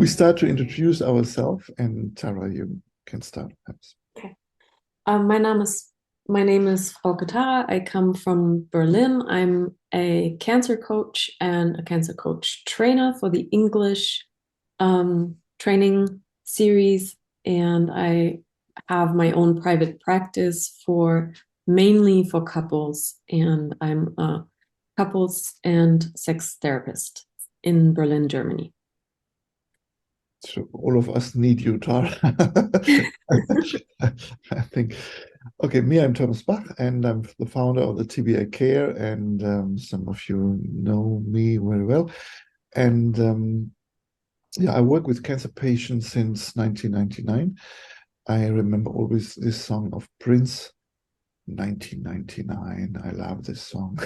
we start to introduce ourselves, and Tara, you can start perhaps. Okay. My name is Frauke Tara. I come from Berlin. I'm a cancer coach and a cancer coach trainer for the English training series, and I have my own private practice for mainly for couples, and I'm a couples and sex therapist in Berlin, Germany. So all of us need you, Tara. I think. Okay, me, I'm Thomas Bach, and I'm the founder of the TBI Care, and some of you know me very well. And yeah, I work with cancer patients since 1999. I remember always this song of Prince, 1999. I love this song.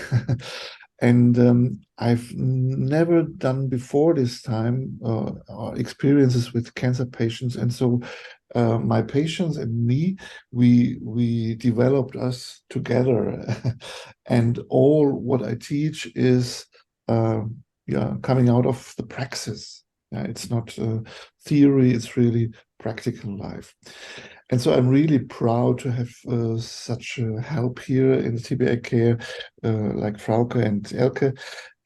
And I've never done before this time experiences with cancer patients. And so my patients and me, we developed us together. And all what I teach is yeah, coming out of the praxis. It's not theory, it's really practical life. And so I'm really proud to have such help here in the TBI Care, like Frauke and Elke.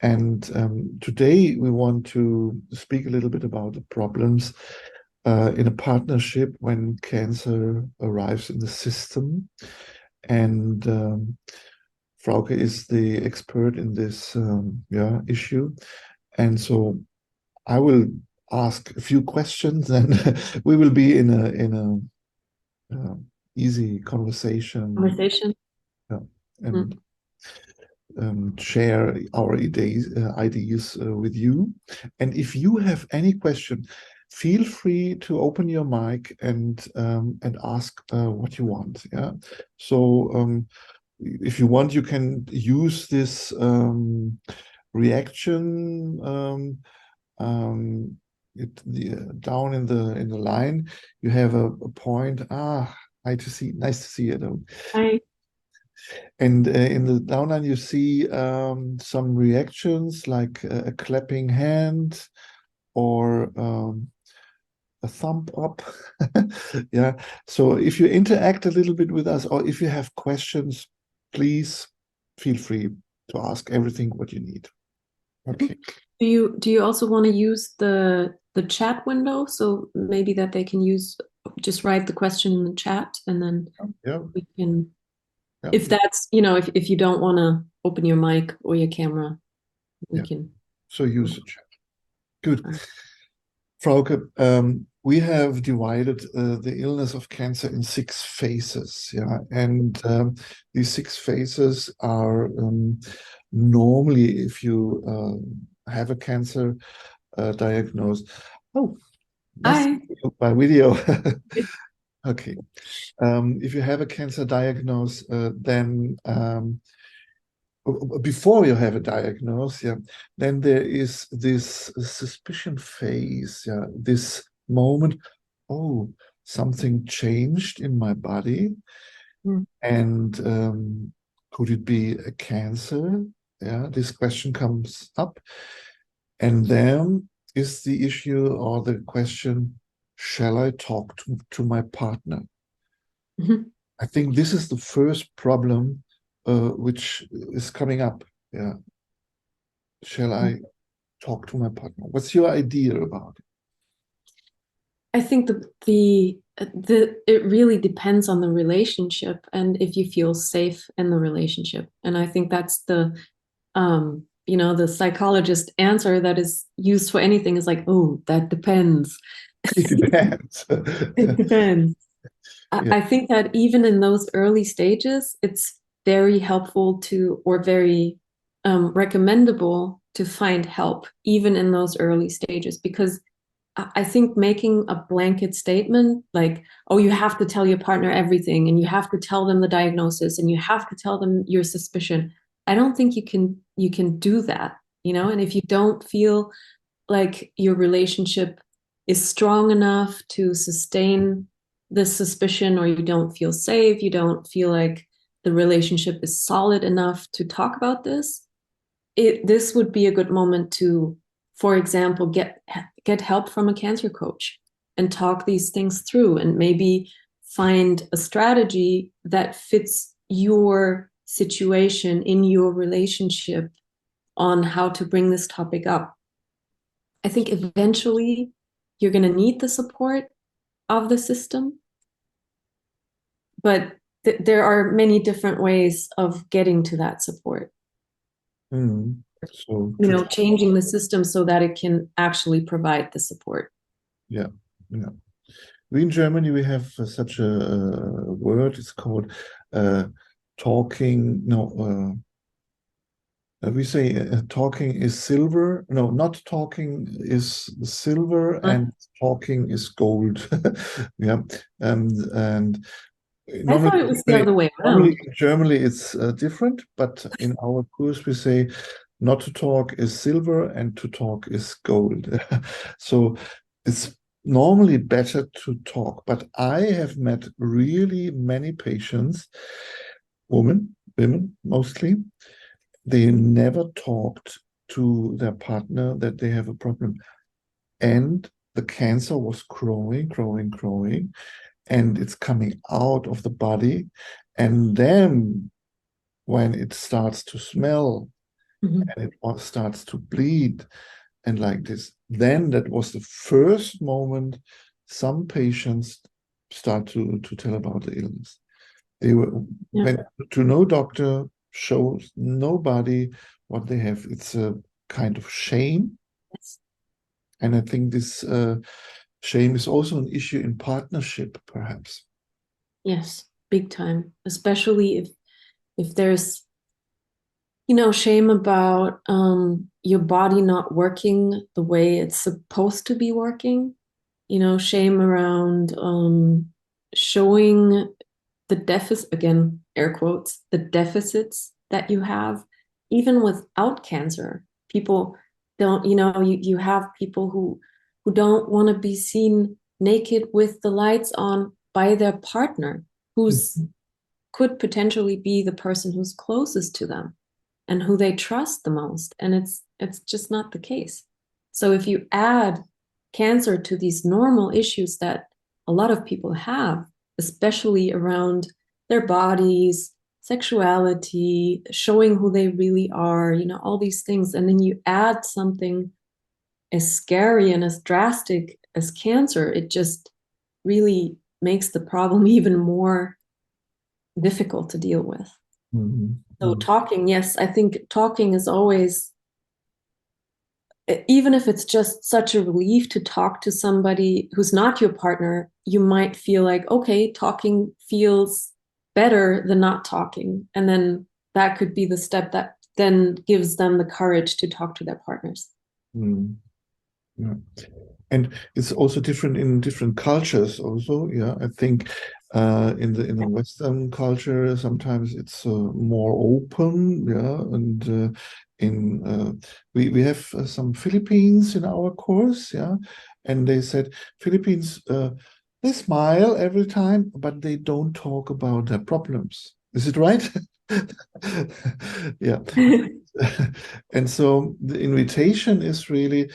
And today we want to speak a little bit about the problems in a partnership when cancer arrives in the system. And Frauke is the expert in this yeah, issue. And so I will ask a few questions, and we will be in a easy conversation, Conversation. yeah, and Mm. share our ideas with you. And if you have any question, feel free to open your mic and ask what you want. Yeah. So if you want, you can use this reaction down in the line. You have a point. Nice to see you. Hi. And in the downline, you see some reactions like a clapping hand or a thumb up. Yeah. So if you interact a little bit with us, or if you have questions, please feel free to ask everything what you need. Okay. Do you also want to use the chat window so maybe that they can use just write the question in the chat and then Yeah. we can Yeah. if that's if you don't want to open your mic or your camera we Yeah. can. So use the chat. Good. Frauke, we have divided the illness of cancer in 6 phases, yeah, and these 6 phases are normally, if you have a cancer diagnosed. Oh, nice to Hi. see you by video. Okay, if you have a cancer diagnosis, then before you have a diagnosis, yeah, then there is this suspicion phase, yeah, this moment, oh, something changed in my body, Mm. and could it be a cancer? Yeah, this question comes up, and then is the issue or the question, shall I talk to my partner? Mhm. I think this is the first problem which is coming up. Yeah. Shall I talk to my partner? What's your idea about it? I think the it really depends on the relationship and if you feel safe in the relationship, and I think that's the psychologist answer that is used for anything is like, oh, that depends. It depends. It depends. I Yeah, I think that even in those early stages, it's very helpful to, or very recommendable to find help, even in those early stages, because I think making a blanket statement like, oh, you have to tell your partner everything and you have to tell them the diagnosis and you have to tell them your suspicion. I don't think you can do that, and if you don't feel like your relationship is strong enough to sustain this suspicion, or you don't feel safe, you don't feel like the relationship is solid enough to talk about this, this would be a good moment to for example, get help from a cancer coach and talk these things through, and maybe find a strategy that fits your situation in your relationship on how to bring this topic up. I think eventually you're going to need the support of the system, but there are many different ways of getting to that support. So changing the system so that it can actually provide the support. Yeah. We in Germany, we have such a word. It's called talking. No, we say talking is silver. No, not talking is silver, and talking is gold. Yeah, and I thought it was the other way around. in Germany it's different, but in our course we say not to talk is silver and to talk is gold. So it's normally better to talk, but I have met really many patients, women mostly, they never talked to their partner that they have a problem. And the cancer was growing, and it's coming out of the body. And then when it starts to smell and it starts to bleed and like this, then that was the first moment some patients start to tell about the illness. They went to no doctor, shows nobody what they have. It's a kind of shame. Yes. And I think this shame is also an issue in partnership, perhaps. Yes, big time. Especially if there's shame about your body not working the way it's supposed to be working. Shame around showing the deficit, again, air quotes, the deficits that you have, even without cancer. People don't, you have people who don't want to be seen naked with the lights on by their partner, who's could potentially be the person who's closest to them and who they trust the most. And it's just not the case. So if you add cancer to these normal issues that a lot of people have, especially around their bodies, sexuality, showing who they really are, all these things, and then you add something as scary and as drastic as cancer, it just really makes the problem even more difficult to deal with. So talking, yes, I think talking is always, even if it's just such a relief to talk to somebody who's not your partner, you might feel like, okay, talking feels better than not talking. And then that could be the step that then gives them the courage to talk to their partners. Yeah. And it's also different in different cultures also. Yeah, I think in the Western culture, sometimes it's more open. Yeah, and we have some Philippines in our course. Yeah, and they said Philippines they smile every time, but they don't talk about their problems. Is it right? Yeah. And so the invitation is really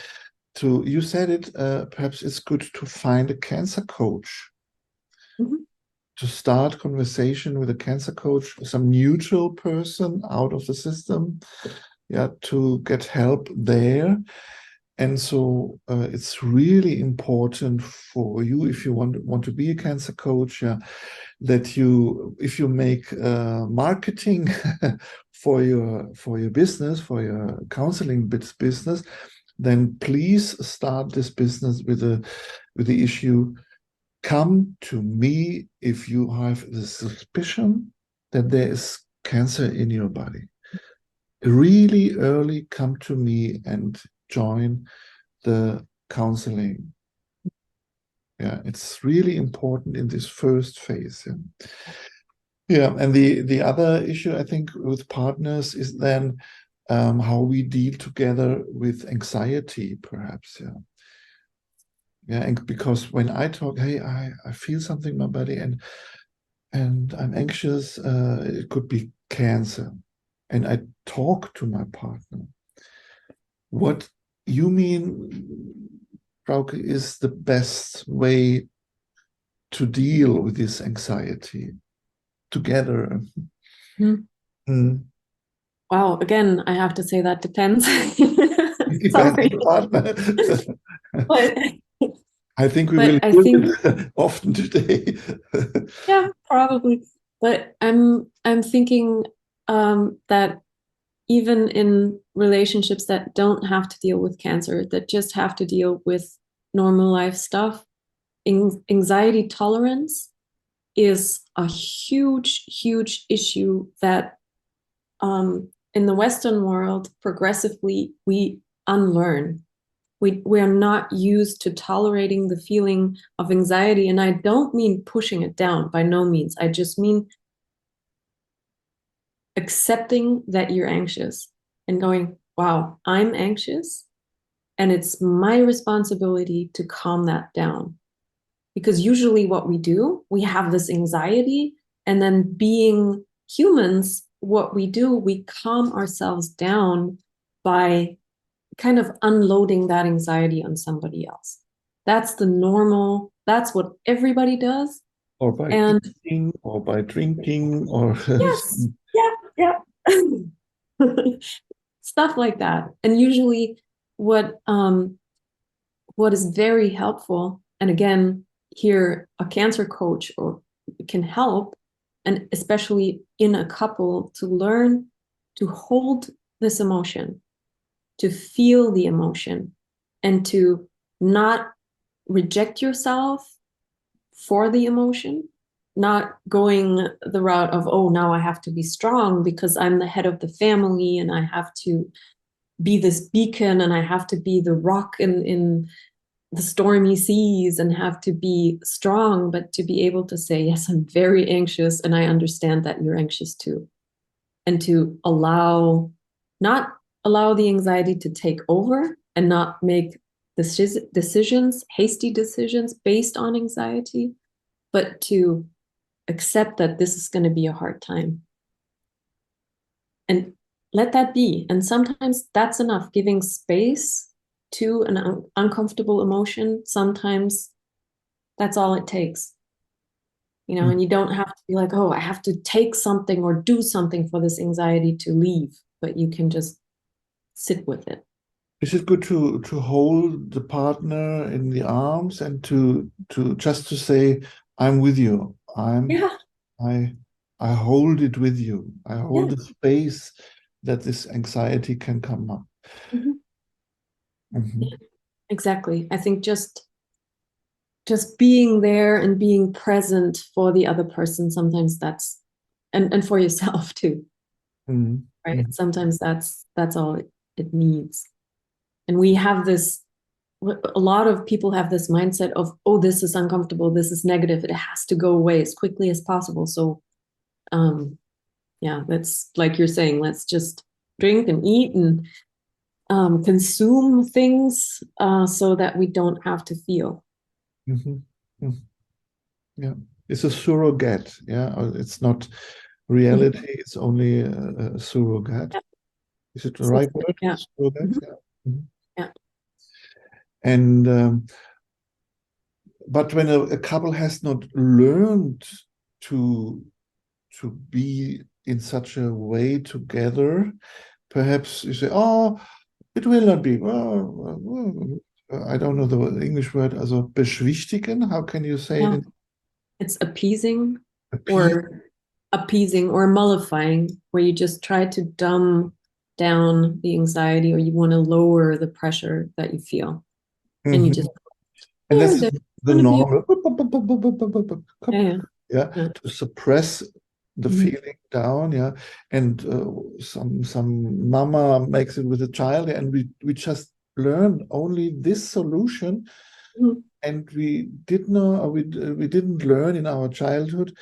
you said it, perhaps it's good to find a cancer coach, to start conversation with a cancer coach, some neutral person out of the system, yeah, to get help there. And so it's really important for you, if you want to be a cancer coach, yeah, that if you make marketing for your business, for your counseling business, then please start this business with the issue, come to me if you have the suspicion that there is cancer in your body. Really early come to me and join the counseling. Yeah, it's really important in this first phase. Yeah, and the other issue I think with partners is then how we deal together with anxiety, perhaps. Yeah, and because when I talk, hey, I feel something in my body and I'm anxious, it could be cancer, and I talk to my partner. What you mean, Frauke, is the best way to deal with this anxiety together? Mhm. Mm. Wow, again, I have to say that depends. It depends on Sorry, the partner. but I think we will but I use think it often today. yeah, probably. But I'm thinking that even in relationships that don't have to deal with cancer, that just have to deal with normal life stuff, anxiety tolerance is a huge, huge issue that in the Western world, progressively, we unlearn. We are not used to tolerating the feeling of anxiety. And I don't mean pushing it down, by no means. I just mean accepting that you're anxious and going, wow, I'm anxious. And it's my responsibility to calm that down. Because usually what we do, we have this anxiety, and then being humans, what we do, we calm ourselves down by kind of unloading that anxiety on somebody else. That's the normal, that's what everybody does. Or by And eating, or by drinking, or yes, yeah, yeah. Stuff like that. And usually what is very helpful, and again, here a cancer coach or can help, and especially in a couple, to learn to hold this emotion, to feel the emotion, and to not reject yourself for the emotion, not going the route of, oh, now I have to be strong because I'm the head of the family and I have to be this beacon and I have to be the rock in the stormy seas and have to be strong, but to be able to say, yes, I'm very anxious and I understand that you're anxious too. And to not allow the anxiety to take over and not make decisions, hasty decisions based on anxiety, but to accept that this is going to be a hard time and let that be. And sometimes that's enough, giving space to an uncomfortable emotion. Sometimes that's all it takes, and you don't have to be like, oh, I have to take something or do something for this anxiety to leave, but you can just sit with it. is it good to hold the partner in the arms and to just to say, I'm with you. Yeah, I I hold it with you. I hold yeah. the space that this anxiety can come up. Mhm. Mhm. Yeah, exactly. I think just being there and being present for the other person, sometimes and for yourself too, Mhm. right? Mhm. Sometimes that's all it needs. And we have this, a lot of people have this mindset of, oh, this is uncomfortable, this is negative, it has to go away as quickly as possible. So yeah, that's like you're saying, let's just drink and eat and consume things so that we don't have to feel. Mhm. Mhm. Yeah, it's a surrogate. Yeah, it's not reality. It's only a surrogate. Yeah, Is it the right system. word? Yeah. Surrogate. Mhm. Yeah. Mhm. Yeah. And but when a couple has not learned to be in such a way together, perhaps you say, "Oh, it will not be." I don't know the English word. Also beschwichtigen. How can you say it Yeah. in It's appeasing appease? or mollifying, where you just try to dumb down the anxiety or you want to lower the pressure that you feel. And you just, And there, this there's is the going to be, normal, yeah, yeah, yeah. to suppress the Mhm. feeling down, yeah. And some mama makes it with a child, and we just learn only this solution, Mhm. and we did not, or we didn't learn in our childhood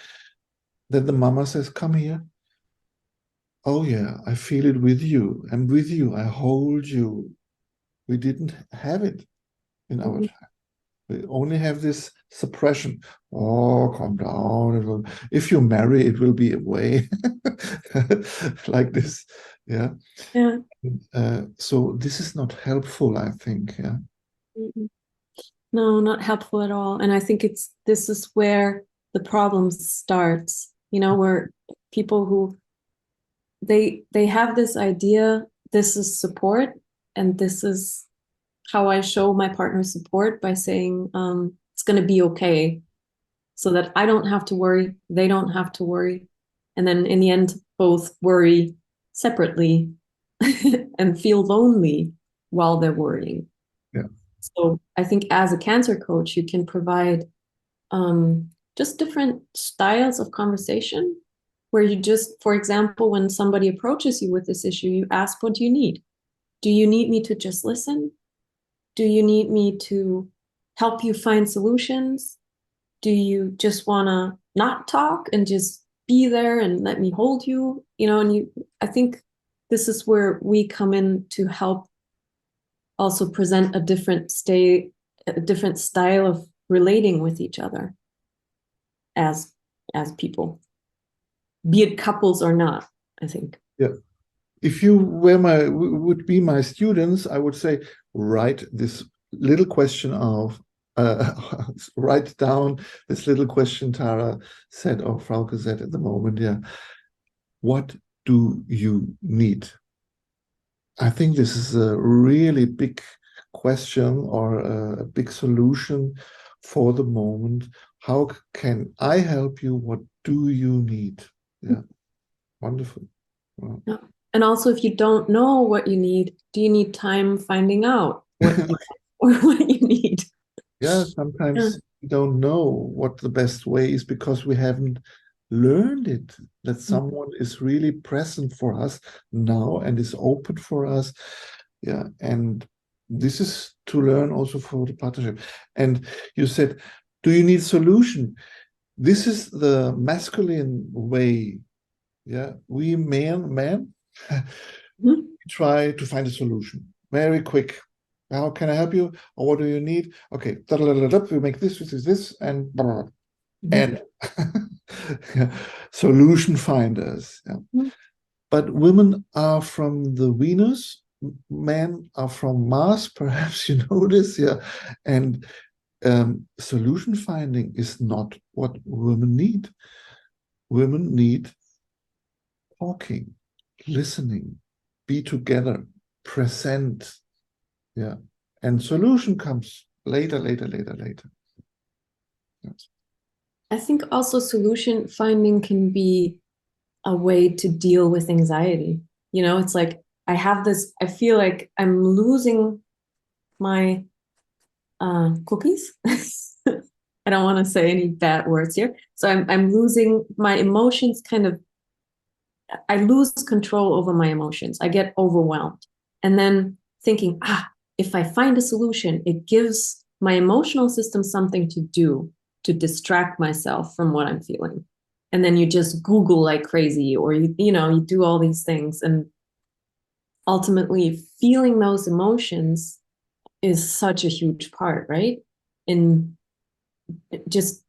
that the mama says, "Come here." Oh yeah, I feel it with you. I'm with you. I hold you. We didn't have it in our Mhm. child. We only have this suppression. Oh, calm down. If you marry, it will be away. Like this. Yeah. Yeah. So this is not helpful, I think. Yeah. No, not helpful at all. And I think this is where the problem starts, where people who they have this idea, this is support, and this is how I show my partner support by saying, it's going to be okay, so that I don't have to worry, they don't have to worry. And then in the end, both worry separately and feel lonely while they're worrying. Yeah. So I think as a cancer coach, you can provide just different styles of conversation where you just, for example, when somebody approaches you with this issue, you ask, what do you need? Do you need me to just listen? Do you need me to help you find solutions? Do you just want to not talk and just be there and let me hold you? I think this is where we come in to help also present a different style of relating with each other as people, be it couples or not, I think. Yeah. If you would be my students, I would say, write this little question of, write down this little question Tara said, or Frauke said at the moment. Yeah. What do you need? I think this is a really big question, or a big solution for the moment. How can I help you? What do you need? Yeah. Wonderful. Wow. Yeah. And also, if you don't know what you need, do you need time finding out what you or what you need? Yeah, sometimes we don't know what the best way is because we haven't learned it, that someone is really present for us now and is open for us. Yeah, and this is to learn also for the partnership. And you said, do you need solution? This is the masculine way. Yeah, we men try to find a solution very quick. How can I help you? Or what do you need? Okay, we make this, and and solution finders. Yeah. But women are from the Venus, men are from Mars. Perhaps you know this. Yeah, and solution finding is not what women need. Women need talking, listening, be together, present. Yeah. And solution comes later. Yes. I think also solution finding can be a way to deal with anxiety. It's like I feel like I'm losing my cookies. I don't want to say any bad words here. So I'm losing my emotions, I lose control over my emotions. I get overwhelmed. And then thinking, if I find a solution, it gives my emotional system something to do to distract myself from what I'm feeling. And then you just Google like crazy, or you do all these things. And ultimately feeling those emotions is such a huge part, right? In just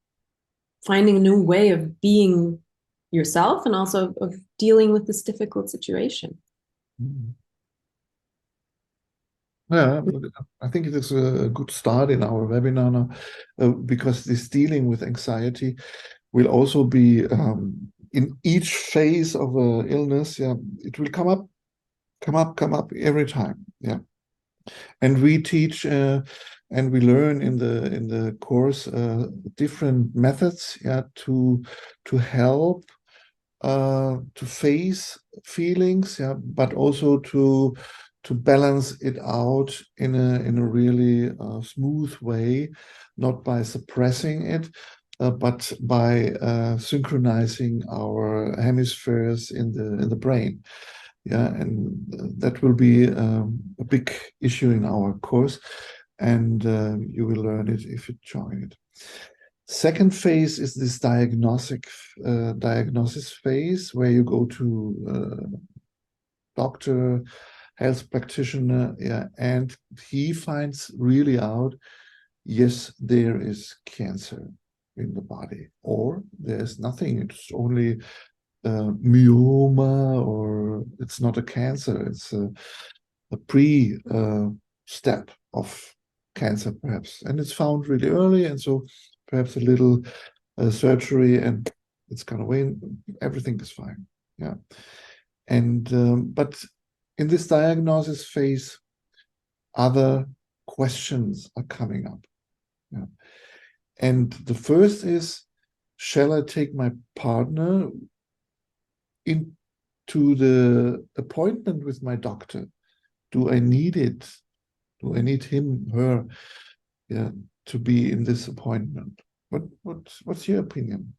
finding a new way of being yourself and also of dealing with this difficult situation. Yeah, I think it is a good start in our webinar now, because this dealing with anxiety will also be in each phase of a illness. Yeah, it will come up every time. Yeah, and we teach and we learn in the course different methods. Yeah, to help to face feelings. Yeah, but also to balance it out in a really smooth way, not by suppressing it, but by synchronizing our hemispheres in the brain. Yeah, and that will be a big issue in our course, and you will learn it if you join it. Second phase is this diagnosis phase, where you go to doctor, health practitioner, yeah, and he finds really out yes, there is cancer in the body, or there's nothing, it's only myoma, or it's not a cancer, it's a pre step of cancer perhaps, and it's found really early, and so perhaps a little surgery and it's gone away, everything is fine. Yeah. And but in this diagnosis phase, other questions are coming up. Yeah. And the first is, shall I take my partner into the appointment with my doctor? Do I need it? Do I need him, her, yeah, to be in this appointment? What's your opinion?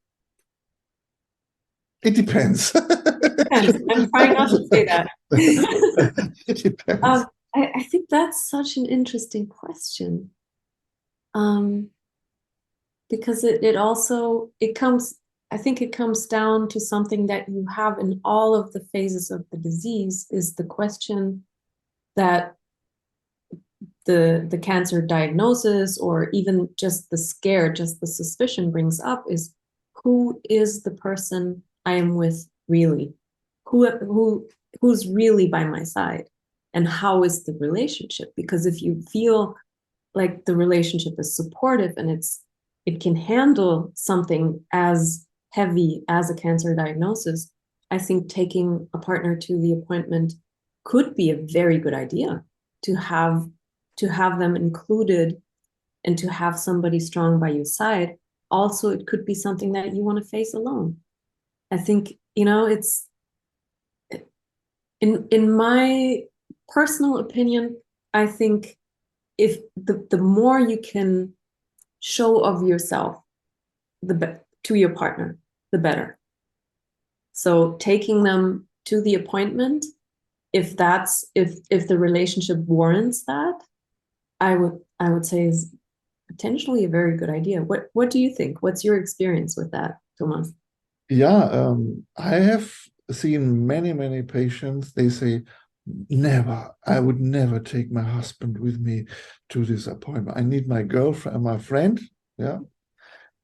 It depends. Depends. I'm trying not to say that. It depends. I think that's such an interesting question. Because it also I think it comes down to something that you have in all of the phases of the disease, is the question that the cancer diagnosis, or even just the scare, just the suspicion brings up, is, who is the person I am with really? Who's really by my side? And how is the relationship? Because if you feel like the relationship is supportive and it can handle something as heavy as a cancer diagnosis, I think taking a partner to the appointment could be a very good idea, to have them included and to have somebody strong by your side. Also, it could be something that you want to face alone. I think, it's, in my personal opinion, I think if the more you can show of yourself to your partner, the better. So taking them to the appointment, if the relationship warrants that, I would say is potentially a very good idea. What do you think? What's your experience with that, Thomas? Yeah, I have seen many patients. They say, never, I would never take my husband with me to this appointment. I need my girlfriend, my friend, yeah.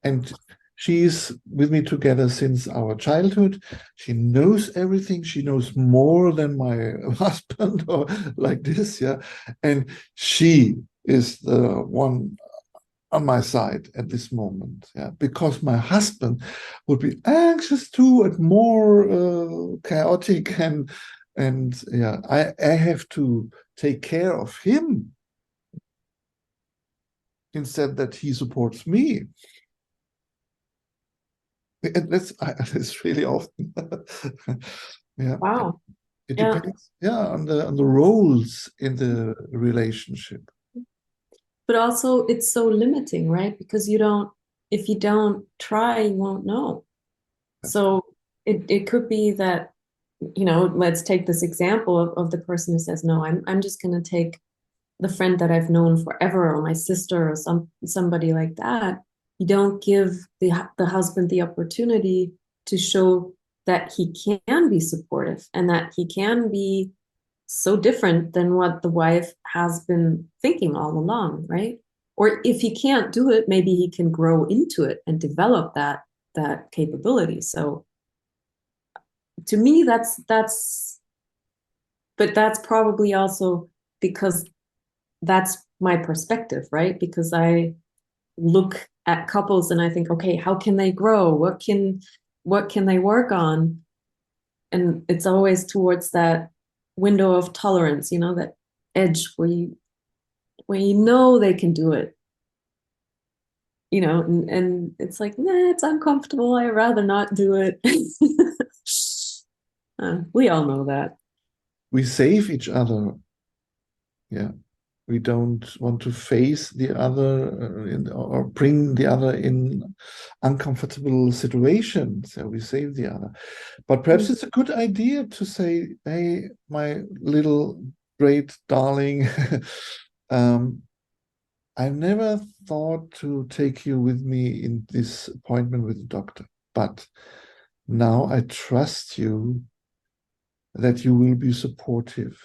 And she's with me together since our childhood. She knows everything. She knows more than my husband, or like this, yeah. And she is the one on my side at this moment, yeah, because my husband would be anxious too and more chaotic, and yeah, I have to take care of him instead that he supports me. And that's really often. Yeah. Wow. It Yeah. depends, yeah, on the roles in the relationship. But also it's so limiting, right? Because if you don't try, you won't know. That's So it could be that, let's take this example of the person who says, no, I'm just going to take the friend that I've known forever, or my sister, or somebody like that. You don't give the husband the opportunity to show that he can be supportive and that he can be so different than what the wife has been thinking all along, right? Or if he can't do it, maybe he can grow into it and develop that capability. So to me, but that's probably also because that's my perspective, right? Because I look at couples and I think, okay, how can they grow? What can they work on? And it's always towards that window of tolerance, that edge where they can do it, and it's like, nah, it's uncomfortable. I'd rather not do it. We all know that. We save each other, yeah. We don't want to face the other or bring the other in uncomfortable situations. So we save the other. But perhaps it's a good idea to say, hey, my little great darling, I've never thought to take you with me in this appointment with the doctor, but now I trust you that you will be supportive.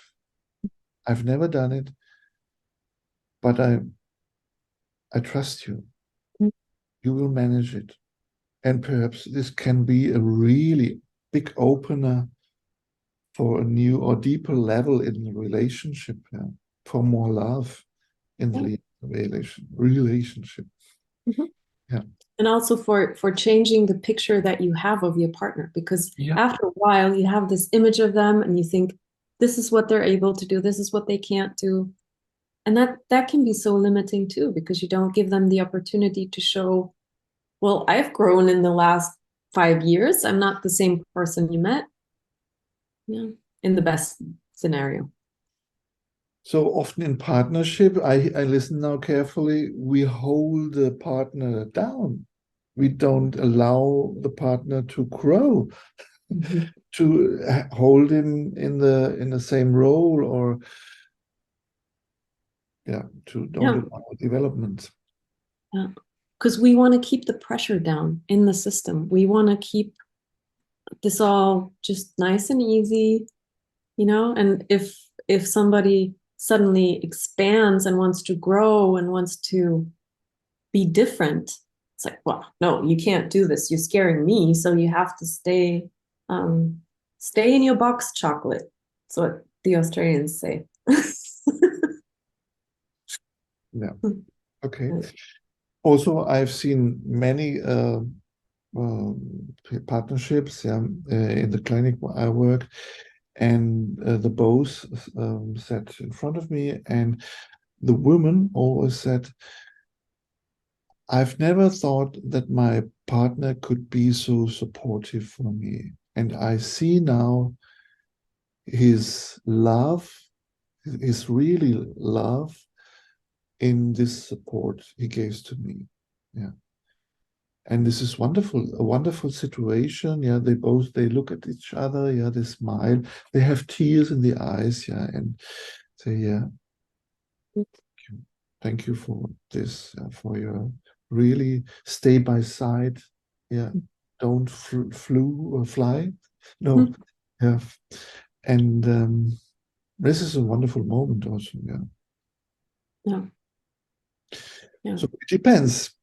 I've never done it, but I trust you. Mm. You will manage it. And perhaps this can be a really big opener for a new or deeper level in the relationship, yeah, for more love in Yeah. the relationship. Mhm. Yeah. And also for changing the picture that you have of your partner, because Yeah. after a while you have this image of them and you think this is what they're able to do, this is what they can't do. And that can be so limiting too, because you don't give them the opportunity to show, well, I've grown in the last 5 years. I'm not the same person you met. Yeah, in the best scenario. So often in partnership, I listen now carefully, we hold the partner down. We don't allow the partner to grow, Mhm. to hold him in the same role, or yeah, to don't Yeah, allow development. yeah. Because we want to keep the pressure down in the system. We want to keep this all just nice and easy, And if somebody suddenly expands and wants to grow and wants to be different, it's like, well, no, you can't do this. You're scaring me, so you have to stay in your box, chocolate. That's what the Australians say. Yeah. Okay. Also, I've seen many partnerships, yeah, in the clinic where I work, and the both sat in front of me, and the woman always said, I've never thought that my partner could be so supportive for me. And I see now his love, his really love in this support he gives to me. Yeah. And this is wonderful, a wonderful situation. Yeah, they look at each other, yeah, they smile, they have tears in the eyes, yeah, and say, yeah, thank you for this, for your really stay by side. Yeah, don't flew or fly. No, yeah. And this is a wonderful moment also. Yeah. Yeah, yeah. So it depends.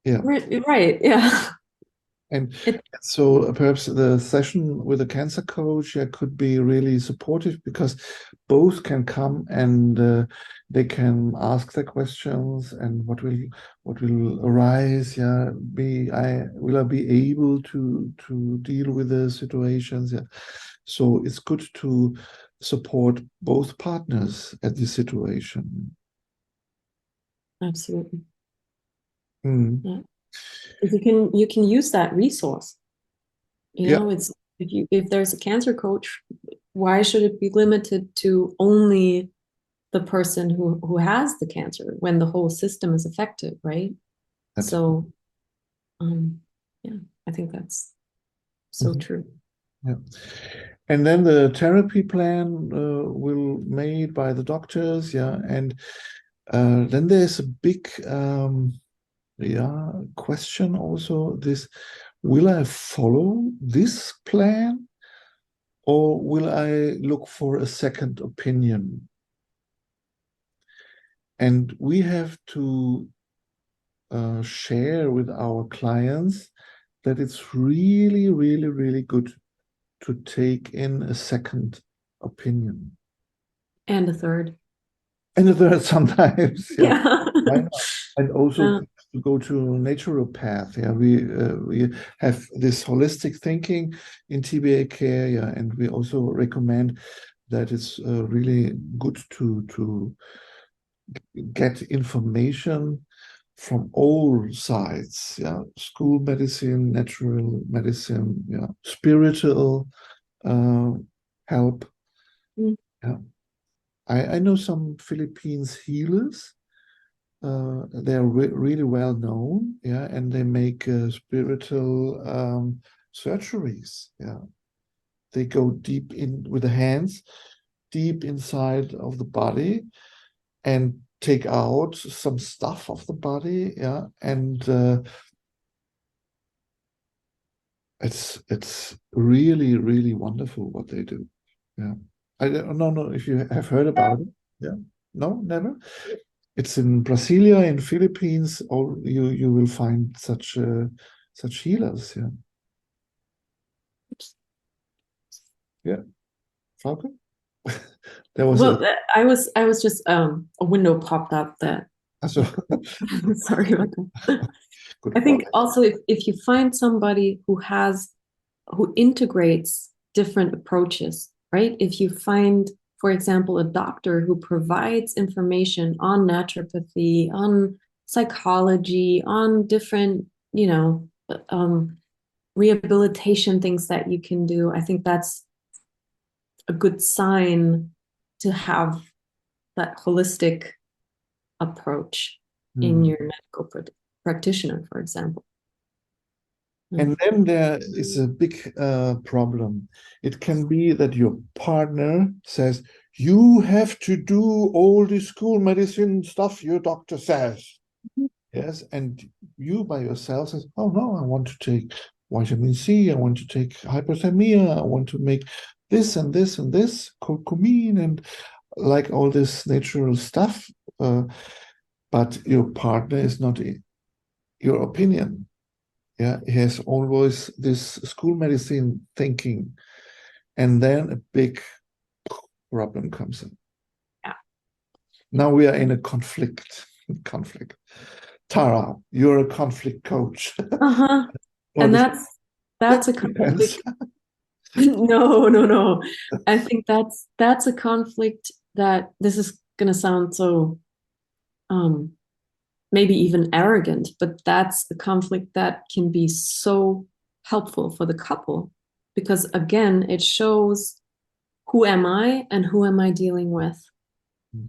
Yeah. Right, yeah. And It, so perhaps the session with a cancer coach, yeah, could be really supportive because both can come and they can ask their questions and what will arise. Yeah, will I be able to deal with the situations? Yeah, so it's good to support both partners at this situation. absolutely. Mm. Yeah. You can use that resource. Yeah, It's if there's a cancer coach, why should it be limited to only the person who has the cancer when the whole system is affected, right? that's So, um, yeah, I think that's so mhm, true. yeah. And then the therapy plan will made by the doctors, yeah. And then there's a big yeah, question also this, will I follow this plan or will I look for a second opinion? And we have to share with our clients that it's really, really, really good to take in a second opinion. And a third. And a third sometimes, yeah. Yeah. Why not? And also Uh, to go to naturopath. Yeah, we have this holistic thinking in TBA care. Yeah, and we also recommend that it's really good to get information from all sides. Yeah, school medicine, natural medicine, yeah, spiritual uh, help. mm, Yeah, I know some Philippines healers. They're really well known, yeah, and they make spiritual surgeries. Yeah, they go deep in with the hands, deep inside of the body, and take out some stuff of the body. Yeah, and it's really really wonderful what they do. Yeah, I don't know if you have heard about it. Yeah, no, never. it's in Brasilia, in Philippines, or you will find such healers. Yeah. Yeah. Falcon? There was a Well, I was just a window popped up that also yeah. Sorry about that. good I point. think also if you find somebody who integrates different approaches, right? If you find, for example, a doctor who provides information on naturopathy, on psychology, on different, rehabilitation things that you can do, I think that's a good sign to have that holistic approach in Hmm. your medical practitioner, for example. And then there is a big problem. It can be that your partner says, you have to do all the school medicine stuff your doctor says. Yes, and you by yourself says, oh no, I want to take vitamin C, I want to take hyperthermia, I want to make this and this and this, curcumin and like all this natural stuff. But your partner is not your opinion. Yeah, he has always this school medicine thinking, and then a big problem comes in. Yeah. Now we are in a conflict. Conflict. Tara, you're a conflict coach Uh-huh. for And the that's a friends. conflict. No, no, no. I think that's a conflict that this is gonna sound so um maybe even arrogant, but that's a conflict that can be so helpful for the couple because again, it shows who am I and who am I dealing with.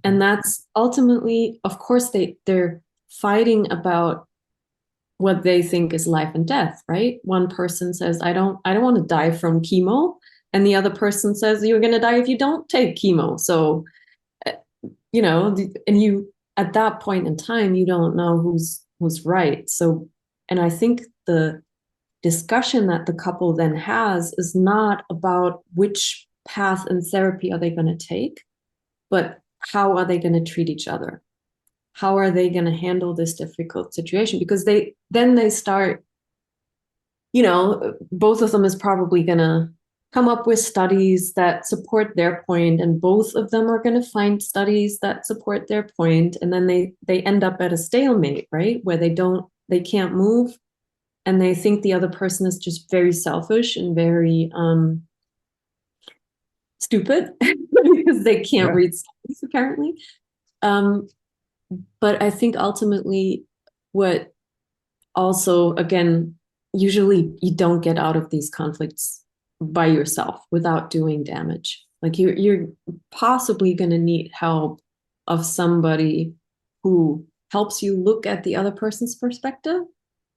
And that's ultimately, of course, they're fighting about what they think is life and death, right? One person says, I don't want to die from chemo. And the other person says, you're going to die if you don't take chemo. So, uh, and you, at that point in time, you don't know who's right. So, and I think the discussion that the couple then has is not about which path in therapy are they going to take, but how are they going to treat each other? How are they going to handle this difficult situation? Because they start, both of them is probably going to come up with studies that support their point, and both of them are going to find studies that support their point, and then they end up at a stalemate, right? Where they can't move, and they think the other person is just very selfish and very stupid because they can't Yeah. read studies apparently. Um, but I think ultimately what also, again, usually you don't get out of these conflicts by yourself without doing damage. Like you're possibly going to need help of somebody who helps you look at the other person's perspective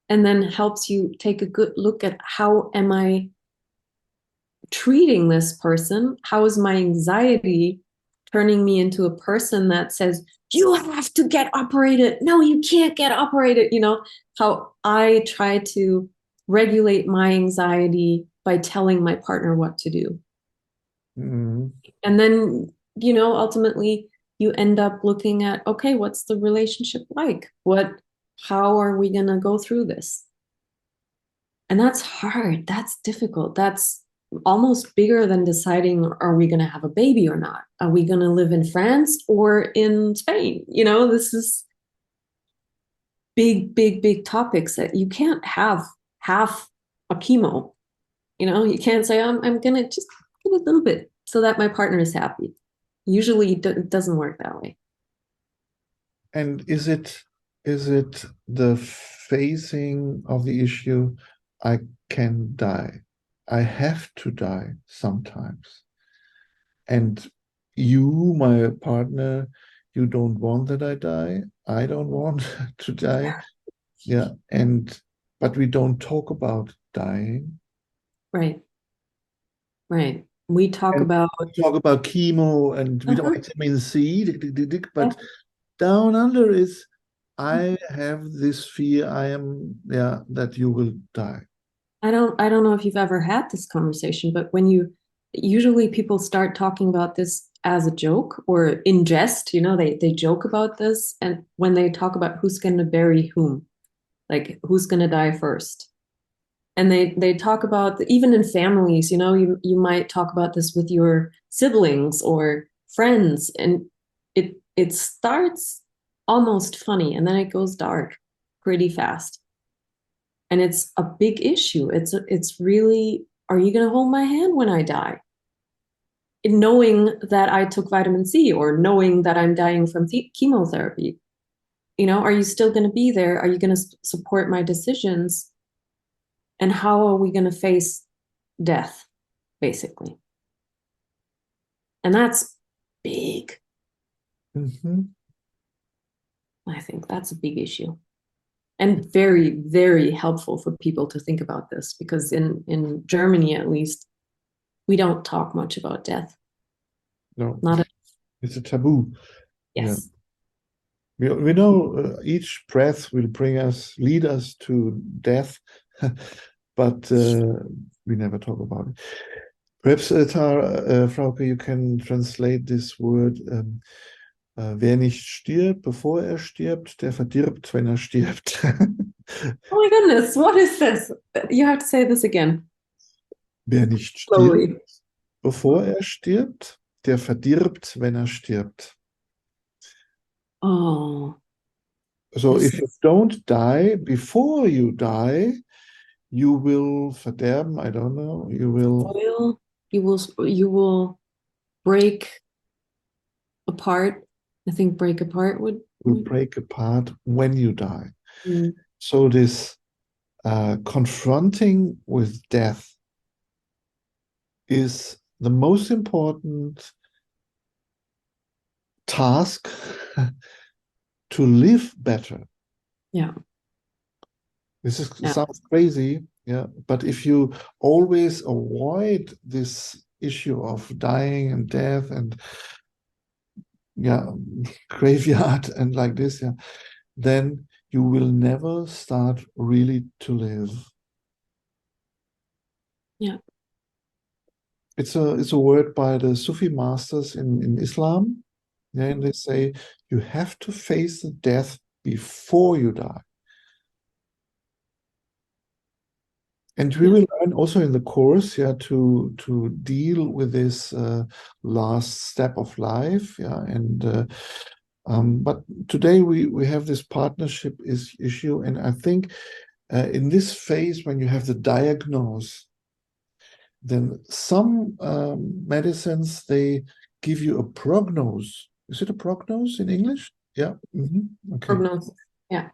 and then helps you take a good look at how am I treating this person? How is my anxiety turning me into a person that says, you have to get operated. No, you can't get operated. How I try to regulate my anxiety by telling my partner what to do. Mm. And then, ultimately you end up looking at, okay, what's the relationship like? How are we going to go through this? And that's hard. That's difficult. That's almost bigger than deciding, are we going to have a baby or not? Are we going to live in France or in Spain? This is big, big, big topics that you can't have half a chemo. You can't say, I'm going to just give a little bit so that my partner is happy. Usually it doesn't work that way. And is it the facing of the issue? I can die. I have to die sometimes. And you, my partner, you don't want that I die. I don't want to die. Yeah. But we don't talk about dying. Right. Right. We talk And about, we talk about chemo and uh-huh, vitamin C, yeah. but down under is I have this fear yeah, that you will die. I don't know if you've ever had this conversation, but when usually people start talking about this as a joke or in jest. You know, they joke about this, and when they talk about who's going to bury whom, like who's going to die first. And they talk about, even in families, you know, you might talk about this with your siblings or friends, and it starts almost funny, and then it goes dark pretty fast. And it's a big issue. It's really, are you going to hold my hand when I die? Knowing that I took vitamin C, or knowing that I'm dying from chemotherapy, you know, are you still going to be there? Are you going to support my decisions? And how are we going to face death, basically? And that's big. Mm-hmm. I think that's a big issue, and very, very helpful for people to think about this, because in Germany, at least, we don't talk much about death. No, Not a, it's a taboo. yes. We know each breath will lead us to death, but we never talk about it. Perhaps, Frauke, you can translate this word. Wer nicht stirbt, bevor er stirbt, der verdirbt, wenn er stirbt. Oh my goodness, what is this? You have to say this again. Wer nicht stirbt, Slowly. bevor er stirbt, der verdirbt, wenn er stirbt. Oh, So this if you don't die before you die, you will verderben, I don't know, you will you will break apart. I think break apart would break apart when you die. Mm. So this confronting with death is the most important task to live better. Yeah. Sounds crazy, yeah, but if you always avoid this issue of dying and death and graveyard and like this, then you will never start really to live. Yeah. It's a word by the Sufi masters in Islam. Yeah, and they say you have to face the death before you die. And we will learn also in the course, to deal with this last step of life, and but today we have this partnership issue, and I think in this phase when you have the diagnose, then some medicines, they give you a prognose. Is it a prognose in English? Yeah. Mm-hmm. Okay. Prognosis. Yeah.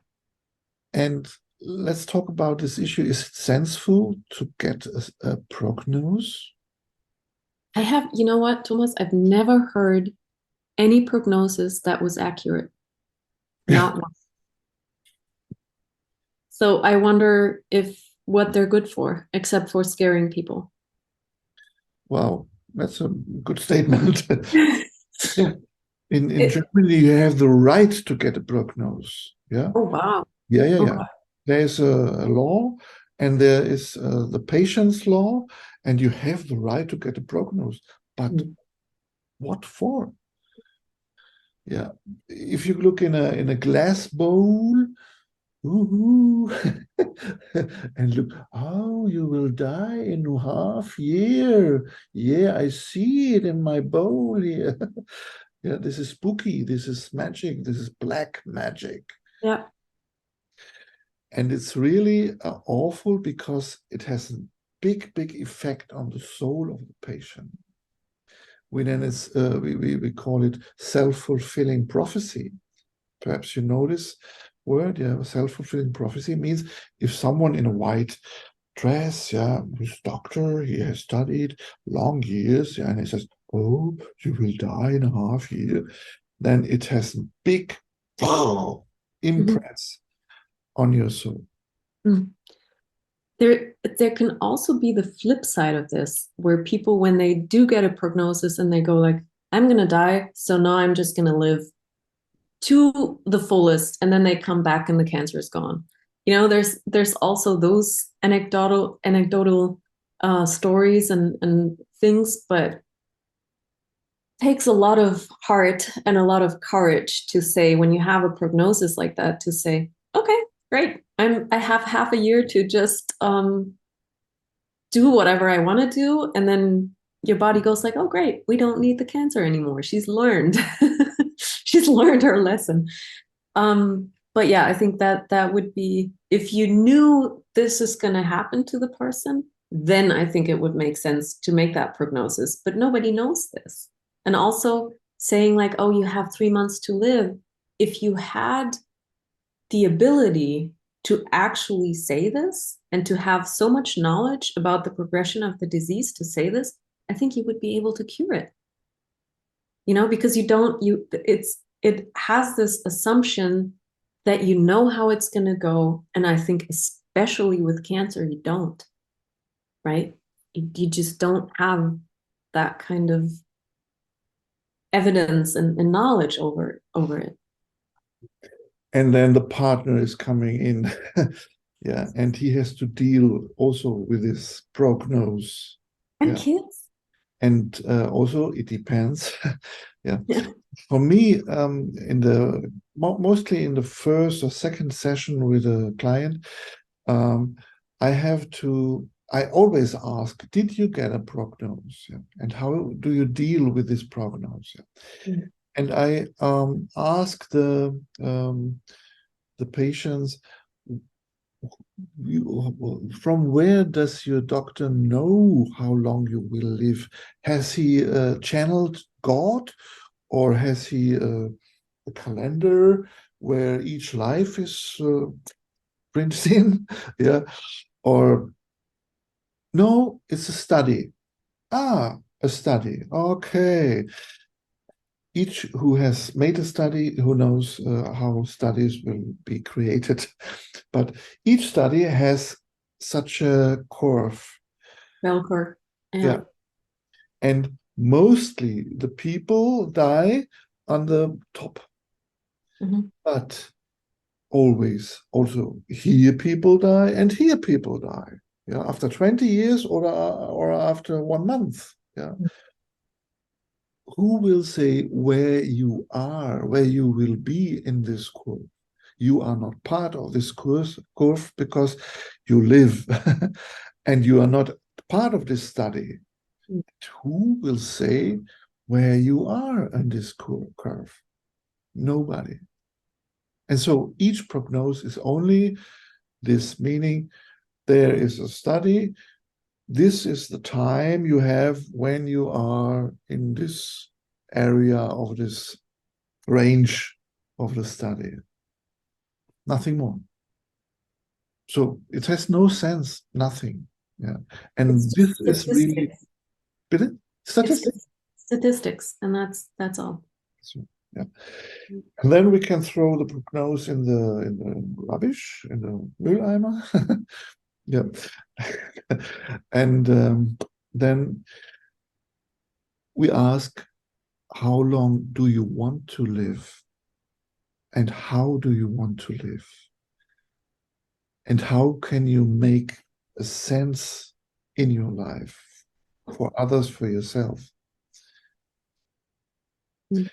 And let's talk about this issue. Is it sensible to get a prognose? I have, you know what, Thomas? I've never heard any prognosis that was accurate. Not one. So I wonder if what they're good for, except for scaring people. Wow, that's a good statement. Yeah. In Germany, you have the right to get a prognose. Yeah. Oh, wow. Yeah. Okay. There's a law, and there is the patient's law, and you have the right to get a prognose. But what for? Yeah. If you look in a glass bowl, ooh, and look, oh, you will die in half year. Yeah, I see it in my bowl here. Yeah, this is spooky. This is magic. This is black magic. Yeah. And it's really awful because it has a big effect on the soul of the patient. We call it self-fulfilling prophecy. Perhaps you know this word, self-fulfilling prophecy means if someone in a white dress, who's doctor, he has studied long years, and he says, oh, you will die in a half year, then it has a big impress on your soul. There can also be the flip side of this, where people, when they do get a prognosis and they go like, I'm going to die, so now I'm just going to live to the fullest, and then they come back and the cancer is gone. You know, there's also those anecdotal stories and things, but takes a lot of heart and a lot of courage to say, when you have a prognosis like that, to say, okay, great, I have half a year to just do whatever I want to do, and then your body goes like, oh great, we don't need the cancer anymore. She's learned. She's learned her lesson. But yeah, I think that would be, if you knew this is going to happen to the person, then I think it would make sense to make that prognosis. But nobody knows this. And also saying like, oh, you have 3 months to live. If you had the ability to actually say this and to have so much knowledge about the progression of the disease to say this, I think you would be able to cure it. Because it has this assumption that you know how it's going to go. And I think especially with cancer, you don't, right? You just don't have that kind of evidence and knowledge over it. And then the partner is coming in. Yeah, and he has to deal also with his prognosis. And yeah. kids. And also it depends. Yeah. Yeah. For me, mostly in the first or second session with a client, I always ask, did you get a prognosis? Yeah? And how do you deal with this prognosis? Yeah? Mm. And I ask the patients, from where does your doctor know how long you will live? Has he channeled God, or has he a calendar where each life is printed in? Yeah, or no, it's a study. A study. Okay. Each who has made a study, who knows how studies will be created. But each study has such a curve. Bell curve. Yeah. And mostly the people die on the top. Mm-hmm. But always also here people die and here people die. Yeah, after 20 years or after 1 month. Yeah. Mm-hmm. Who will say where you are, where you will be in this curve? You are not part of this curve because you live and you are not part of this study. Mm. Who will say where you are in this curve? Nobody. And so each prognosis is only this, meaning there is a study. This is the time you have when you are in this area of this range of the study. Nothing more. So it has no sense, nothing. Yeah. And this is really statistics. Statistics, and that's all. So, yeah. And then we can throw the prognosis in the rubbish, in the Mülleimer. Yeah. And then we ask, how long do you want to live? And how do you want to live? And how can you make a sense in your life for others, for yourself? Mm.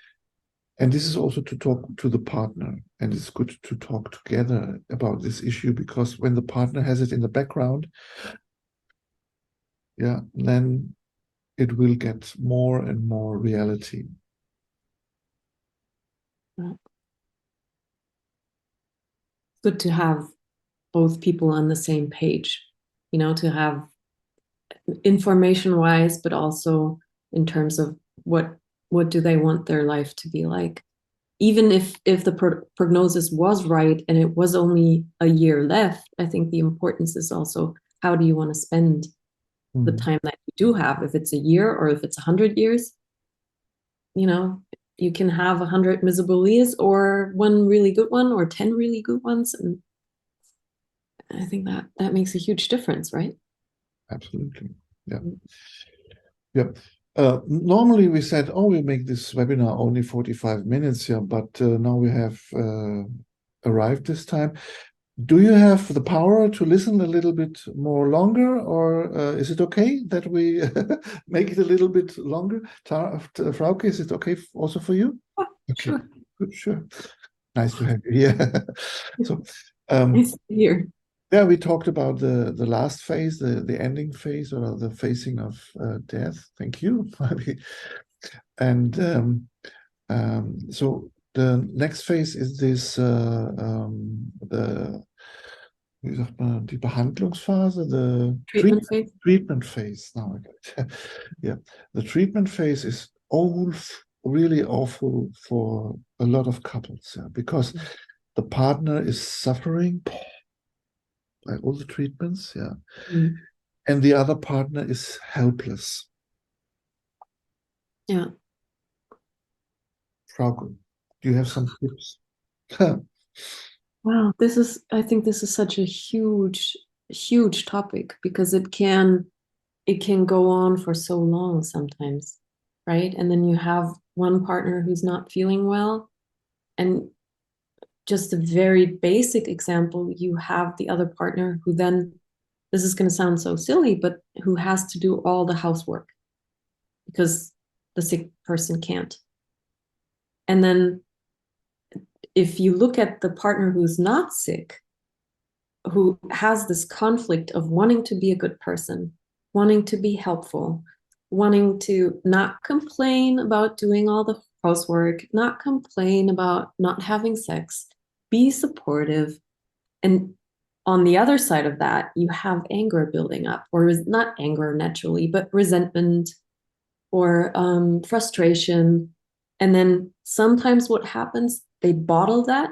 And this is also to talk to the partner. And it's good to talk together about this issue, because when the partner has it in the background, yeah, then it will get more and more reality. Good to have both people on the same page, to have information-wise, but also in terms of what do they want their life to be like. Even if the prognosis was right and it was only a year left, I think the importance is also, how do you want to spend the time that you do have? If it's a year or if it's 100 years, you can have 100 miserable years or one really good one or 10 really good ones. And I think that makes a huge difference, right? Absolutely. Yeah. Yeah. Normally we said, we make this webinar only 45 minutes, yeah, but now we have arrived this time. Do you have the power to listen a little bit more longer, or is it okay that we make it a little bit longer? Frauke, is it okay also for you? Oh, Okay, sure. good, sure. Nice to have you here. So, Nice to hear. yeah, we talked about the last phase, the ending phase, or the facing of death. Thank you. And so the next phase is this the wie sagt man, die Behandlungsphase, the Treatment phase. treatment phase. Now I get it. Yeah, the treatment phase is really awful for a lot of couples, yeah, because the partner is suffering by all the treatments, yeah, Mm. and the other partner is helpless. Yeah. Frau, do you have some tips? Wow, I think this is such a huge topic because it can go on for so long sometimes, right? And then you have one partner who's not feeling well, and just a very basic example, you have the other partner who then, this is going to sound so silly, but who has to do all the housework because the sick person can't. And then if you look at the partner who's not sick, who has this conflict of wanting to be a good person, wanting to be helpful, wanting to not complain about doing all the housework, not complain about not having sex, be supportive. And on the other side of that, you have anger building up, or not anger naturally, but resentment or frustration. And then sometimes what happens, they bottle that,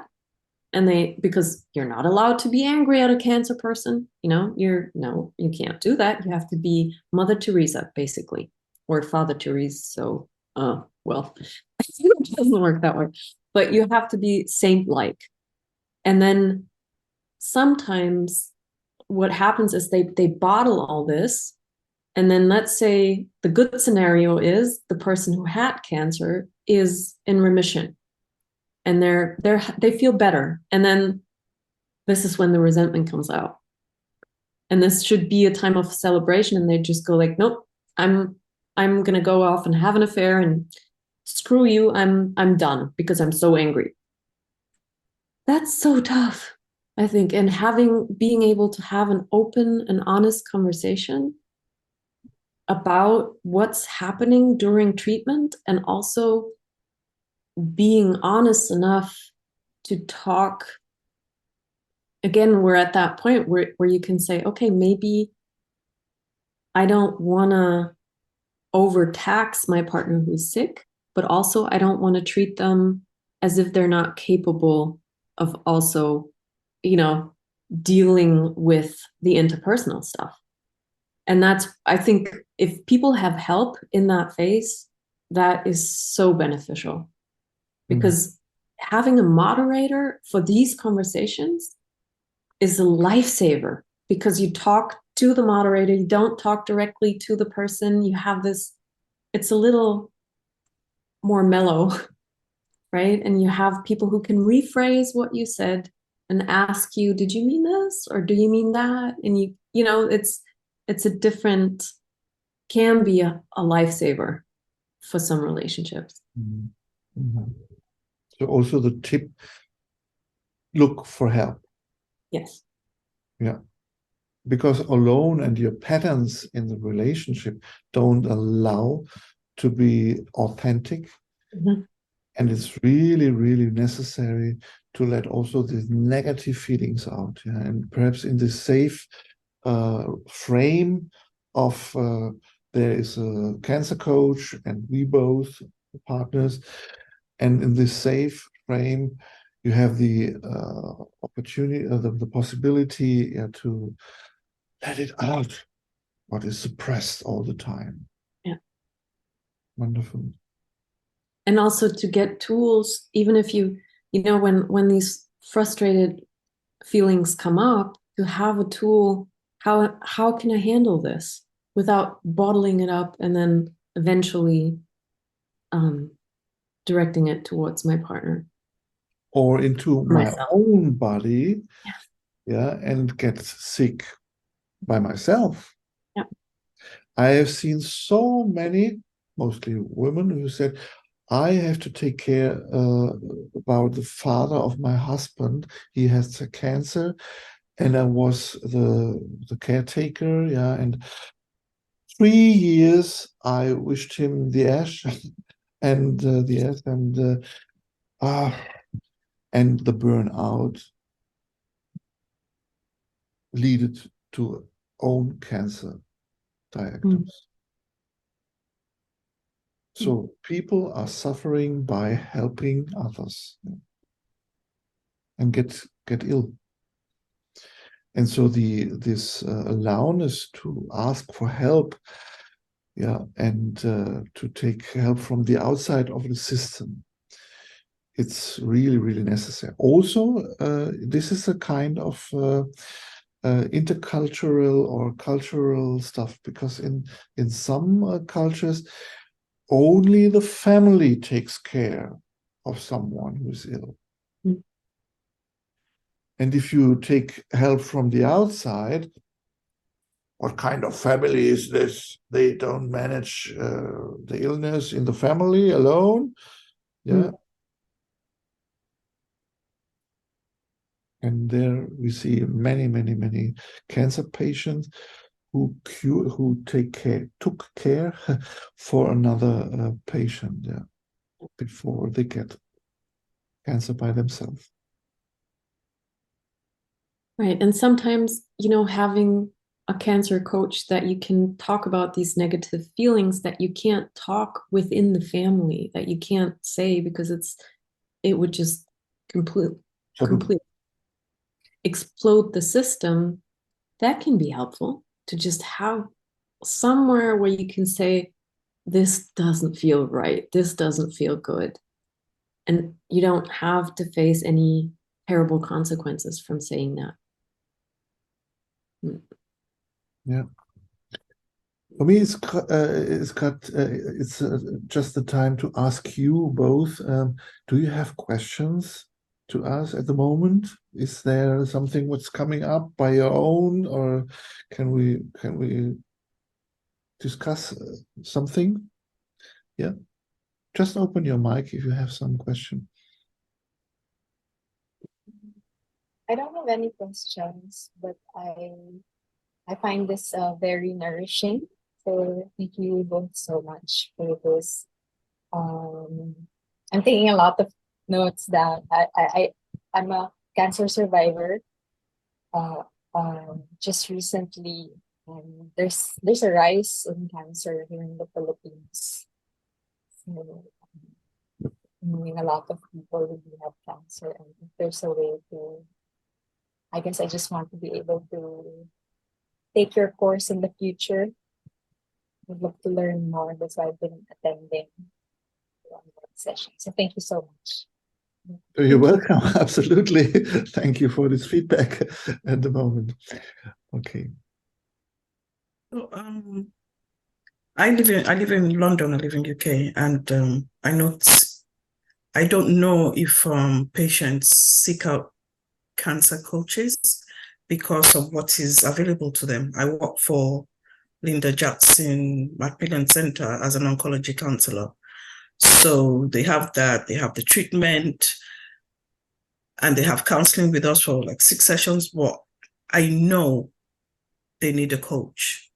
and because you're not allowed to be angry at a cancer person, no, you can't do that. You have to be Mother Teresa, basically, or Father Teresa. So, well, it doesn't work that way, but you have to be saint-like. And then sometimes what happens is they bottle all this, and then let's say the good scenario is the person who had cancer is in remission, and they feel better, and then this is when the resentment comes out. And this should be a time of celebration, and they just go like, nope, I'm gonna go off and have an affair, and screw you, I'm done because I'm so angry. That's so tough, I think. And being able to have an open and honest conversation about what's happening during treatment, and also being honest enough to talk. Again, we're at that point where you can say, okay, maybe I don't want to overtax my partner who's sick, but also I don't want to treat them as if they're not capable of also, you know, dealing with the interpersonal stuff. And I think if people have help in that phase, that is so beneficial, because having a moderator for these conversations is a lifesaver, because you talk to the moderator, you don't talk directly to the person. You have this, it's a little more mellow, right? And you have people who can rephrase what you said and ask you, did you mean this or do you mean that? And it's a different, can be a lifesaver for some relationships. Mhm. So also the tip, look for help. Yes. Yeah. Because alone and your patterns in the relationship don't allow to be authentic. Mm-hmm. And it's really, really necessary to let also the negative feelings out. Yeah? And perhaps in this safe frame of there is a cancer coach and we both partners. And in this safe frame, you have the opportunity, the possibility to let it out, what is suppressed all the time. Yeah. Wonderful. And also to get tools, even if when these frustrated feelings come up, to have a tool, how can I handle this without bottling it up and then eventually directing it towards my partner Or into my myself. own body, Yeah. yeah, and get sick by myself. Yeah. I have seen so many, mostly women, who said, I have to take care about the father of my husband. He has a cancer, and I was the caretaker, yeah. And 3 years I wished him the ash and the ash and the burnout led to own cancer diagnosis. So people are suffering by helping others, yeah, and get ill. And so this allowance to ask for help, yeah, and to take help from the outside of the system, it's really, really necessary. Also, this is a kind of intercultural or cultural stuff, because in some cultures, only the family takes care of someone who's ill. Mm. And if you take help from the outside, what kind of family is this? They don't manage the illness in the family alone. Yeah. And there we see many, many, many cancer patients who took care for another patient, yeah, before they get cancer by themselves. Right. And sometimes, having a cancer coach that you can talk about these negative feelings that you can't talk within the family, that you can't say because it would just completely explode the system. That can be helpful to just have somewhere where you can say, this doesn't feel right. This doesn't feel good. And you don't have to face any terrible consequences from saying that. Yeah. For me, it's just the time to ask you both. Do you have questions to us at the moment? Is there something what's coming up by your own, or can we discuss something? Yeah, just open your mic if you have some question. I don't have any questions, but I find this very nourishing. So thank you both so much for this. I'm taking a lot of notes that I'm a cancer survivor. Just recently, there's a rise in cancer here in the Philippines. So, knowing a lot of people who have cancer, and if there's a way to, I guess I just want to be able to take your course in the future. I'd love to learn more. That's why I've been attending one session. So thank you so much. You're welcome. Absolutely. Thank you for this feedback at the moment. Okay. So, I live in London. I live in UK, and I don't know if patients seek out cancer coaches because of what is available to them. I work for Linda Jackson Macmillan Center as an oncology counselor. So they have that, they have the treatment, and they have counseling with us for like 6 sessions. But I know they need a coach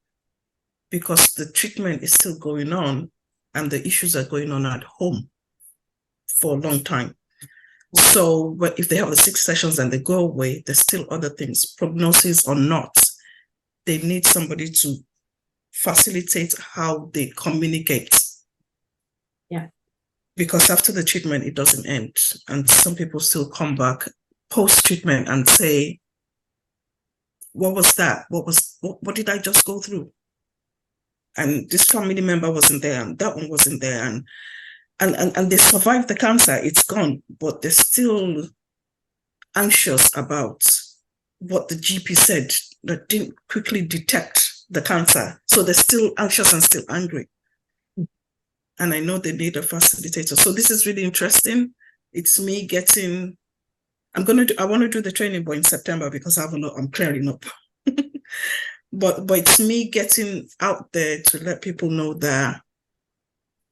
because the treatment is still going on and the issues are going on at home for a long time. So but if they have the 6 sessions and they go away, there's still other things, prognosis or not. They need somebody to facilitate how they communicate. Yeah. Because after the treatment, it doesn't end. And some people still come back post-treatment and say, what was that? What did I just go through? And this family member wasn't there, and that one wasn't there. And they survived the cancer, it's gone, but they're still anxious about what the GP said that didn't quickly detect the cancer. So they're still anxious and still angry. And I know they need a facilitator. So this is really interesting. It's me getting I want to do the training, but in September because I'm clearing up. But it's me getting out there to let people know that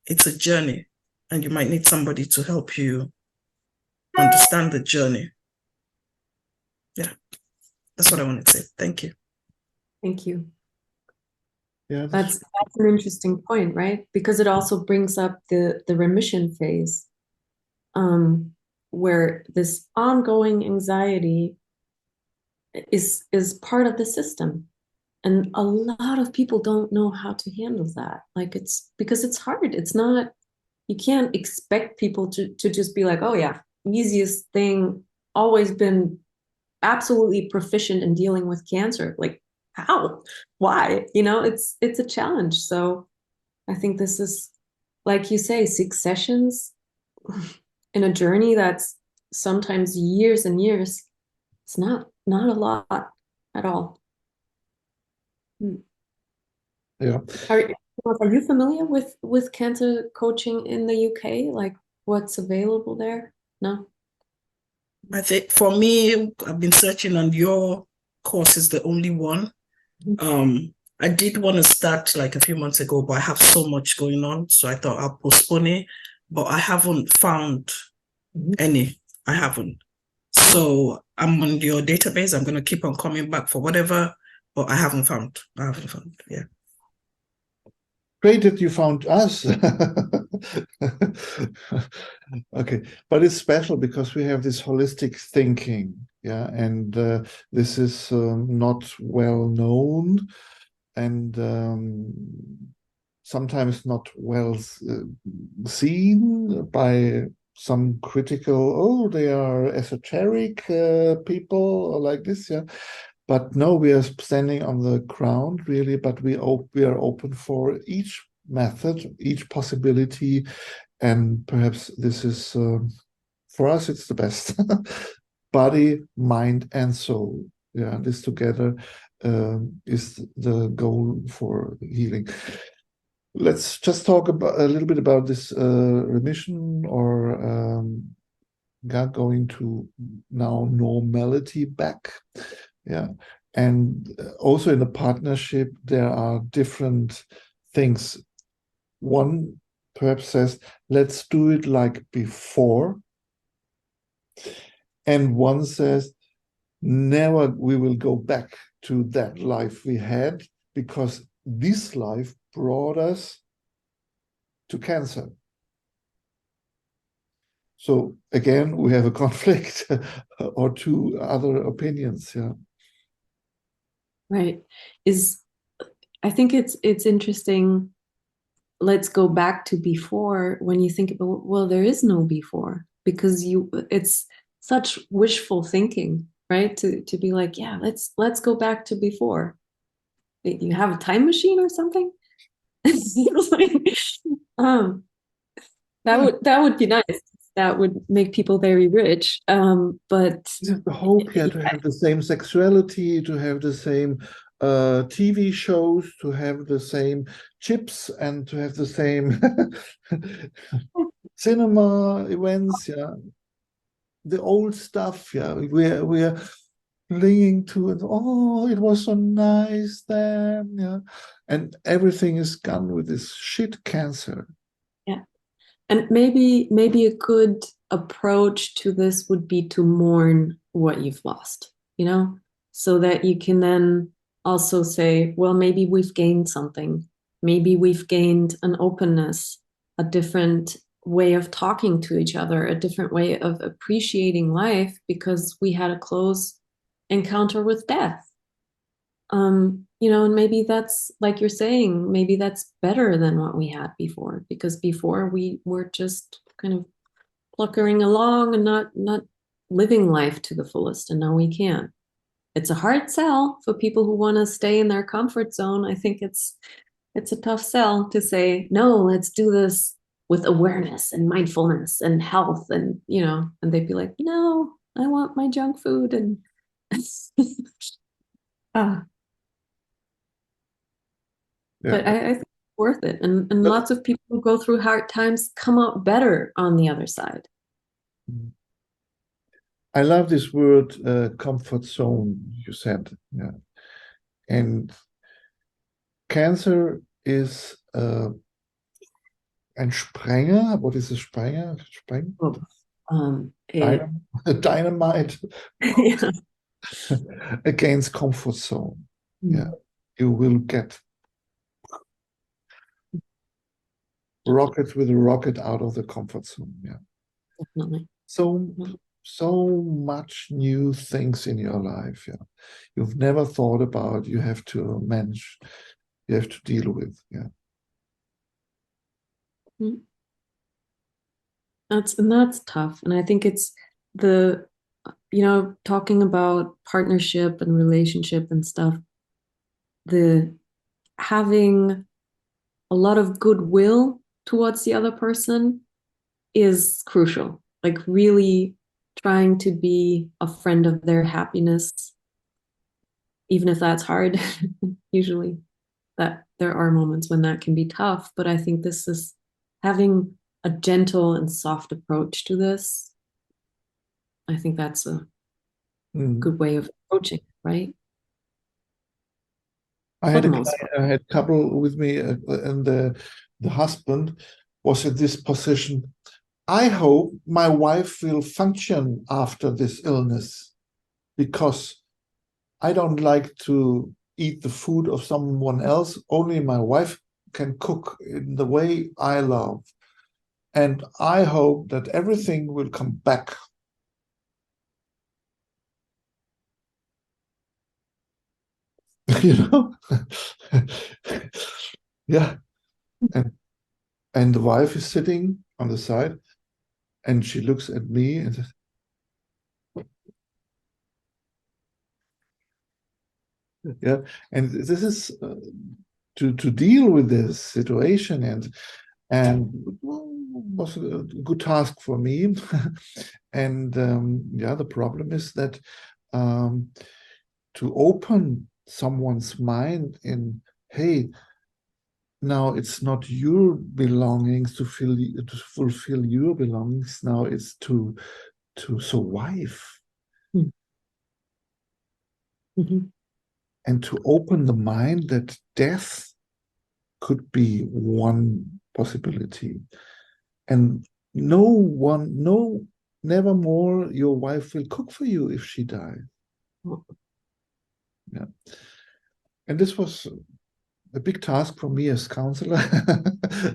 it's a journey and you might need somebody to help you understand the journey. Yeah, that's what I want to say. Thank you. Thank you. Yeah, That's an interesting point, right? Because it also brings up the remission phase, where this ongoing anxiety is part of the system. And a lot of people don't know how to handle that. Like, it's because it's hard. It's not, you can't expect people to just be like, oh yeah, easiest thing, always been absolutely proficient in dealing with cancer. Like, how? Why? You know, it's a challenge. So I think this is, like you say, 6 sessions in a journey that's sometimes years and years. It's not a lot at all. yeah. Are you familiar with cancer coaching in the UK? Like, what's available there? No? I think for me, I've been searching and your course is the only one. I did want to start like a few months ago, but I have so much going on. So I thought I'll postpone it, but I haven't found any. I haven't. So I'm on your database. I'm going to keep on coming back for whatever, but I haven't found. Yeah. Great that you found us. Okay, but it's special because we have this holistic thinking, yeah, and this is not well known and sometimes not well seen by some critical, oh, they are esoteric people like this, yeah. But no, we are standing on the ground really, but we are open for each method, each possibility, and perhaps this is for us it's the best. Body, mind, and soul. Yeah, this together is the goal for healing. Let's just talk about a little bit about this remission or going to now normality back. Yeah. And also in the partnership, there are different things. One perhaps says, let's do it like before. And one says, never we will go back to that life we had because this life brought us to cancer. So again, we have a conflict or two other opinions. Yeah. Right. I think it's interesting. Let's go back to before. When you think about, well, there is no before, because it's such wishful thinking, right? To be like, yeah, let's go back to before. You have a time machine or something? That would be nice. That would make people very rich. But This is the hope, yeah, to have the same sexuality, to have the same TV shows, to have the same chips, and to have the same cinema events, yeah. The old stuff, yeah. We're clinging to it. Oh, it was so nice then, yeah. And everything is gone with this shit cancer. yeah. And maybe a good approach to this would be to mourn what you've lost, you know, so that you can then also say, well, maybe we've gained something. Maybe we've gained an openness, a different way of talking to each other, a different way of appreciating life because we had a close encounter with death. You know, and maybe that's, like you're saying, maybe that's better than what we had before, because before we were just kind of pluckering along and not living life to the fullest, and now we can. It's a hard sell for people who want to stay in their comfort zone. I think it's a tough sell to say, no, let's do this with awareness and mindfulness and health, and you know, and they'd be like, no, I want my junk food and Yeah. But I think it's worth it. And lots of people who go through hard times come out better on the other side. I love this word, comfort zone, you said. Yeah. And cancer is ein Sprenger. What is a Sprenger? Oh, a, Dynamite yeah. against comfort zone. Mm. Yeah. You will get rocket with a rocket out of the comfort zone. Yeah. Definitely. So much new things in your life. Yeah. You've never thought about, you have to manage, you have to deal with. Yeah. Mm. That's tough. And I think it's the, talking about partnership and relationship and stuff, the having a lot of goodwill towards the other person is crucial. Like really trying to be a friend of their happiness, even if that's hard, usually that there are moments when that can be tough. But I think this is having a gentle and soft approach to this. I think that's a good way of approaching it, right? I For had the a most guy, part. I had a couple with me, and the husband was in this position. I hope my wife will function after this illness because I don't like to eat the food of someone else. Only my wife can cook in the way I love. And I hope that everything will come back. You know? Yeah. And the wife is sitting on the side and she looks at me and says, yeah. And this is to deal with this situation and was a good task for me. And yeah, the problem is that to open someone's mind in, hey, now it's not your belongings to fulfill your belongings. Now it's to survive. Mm-hmm. And to open the mind that death could be one possibility. And never more your wife will cook for you if she dies. Yeah. And this was a big task for me as counselor,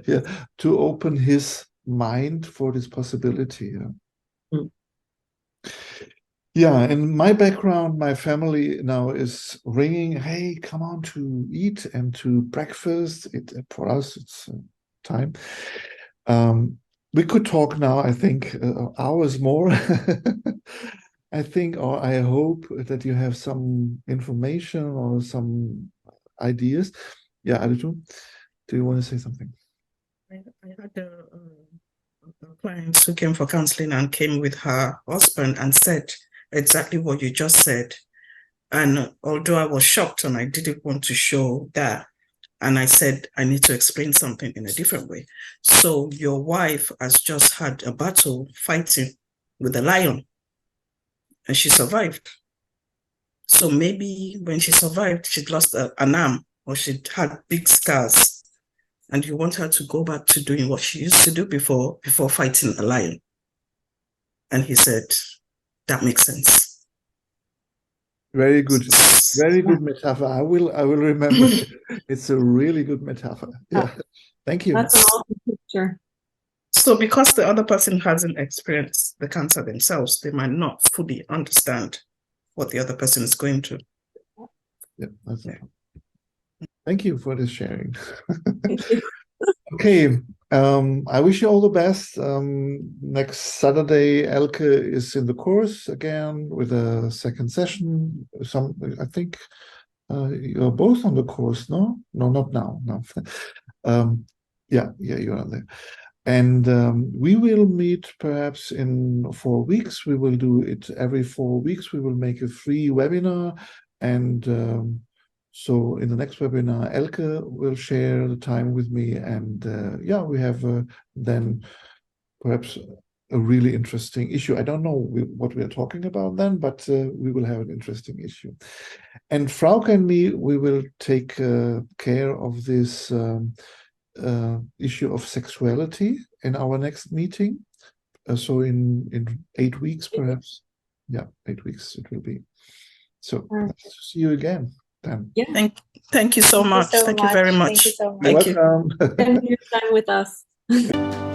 yeah, to open his mind for this possibility. Yeah. Mm. Yeah, in my background, my family now is ringing, hey, come on to eat and to breakfast. For us, it's time. We could talk now, I think, hours more. I think, or I hope that you have some information or some ideas. Yeah, Alitu, do you want to say something? I had a client who came for counseling and came with her husband and said exactly what you just said. And although I was shocked and I didn't want to show that, and I said, I need to explain something in a different way. So your wife has just had a battle fighting with a lion and she survived. So maybe when she survived, she'd lost an arm or she'd had big scars. And you want her to go back to doing what she used to do before fighting a lion. And he said, that makes sense. Very good. Very good metaphor. I will remember. It's a really good metaphor. Yeah. Thank you. That's an awesome picture. So because the other person hasn't experienced the cancer themselves, they might not fully understand what the other person is going through. Yeah, that's okay. Thank you for this sharing. Thank you. Okay. I wish you all the best. Next Saturday, Elke is in the course again with a second session. I think you're both on the course, no? No, not now. No. Yeah, you're on there. And we will meet perhaps in 4 weeks. We will do it every 4 weeks. We will make a free webinar. And so in the next webinar, Elke will share the time with me. And yeah, we have then perhaps a really interesting issue. I don't know what we are talking about then, but we will have an interesting issue. And Frauke and me, we will take care of this issue of sexuality in our next meeting. So in 8 weeks, perhaps. Yeah, 8 weeks it will be. So nice to see you again then. Yeah. Thank you so much. Thank you very much. Thank you so much. You're Thank you. welcome. Spend your time with us.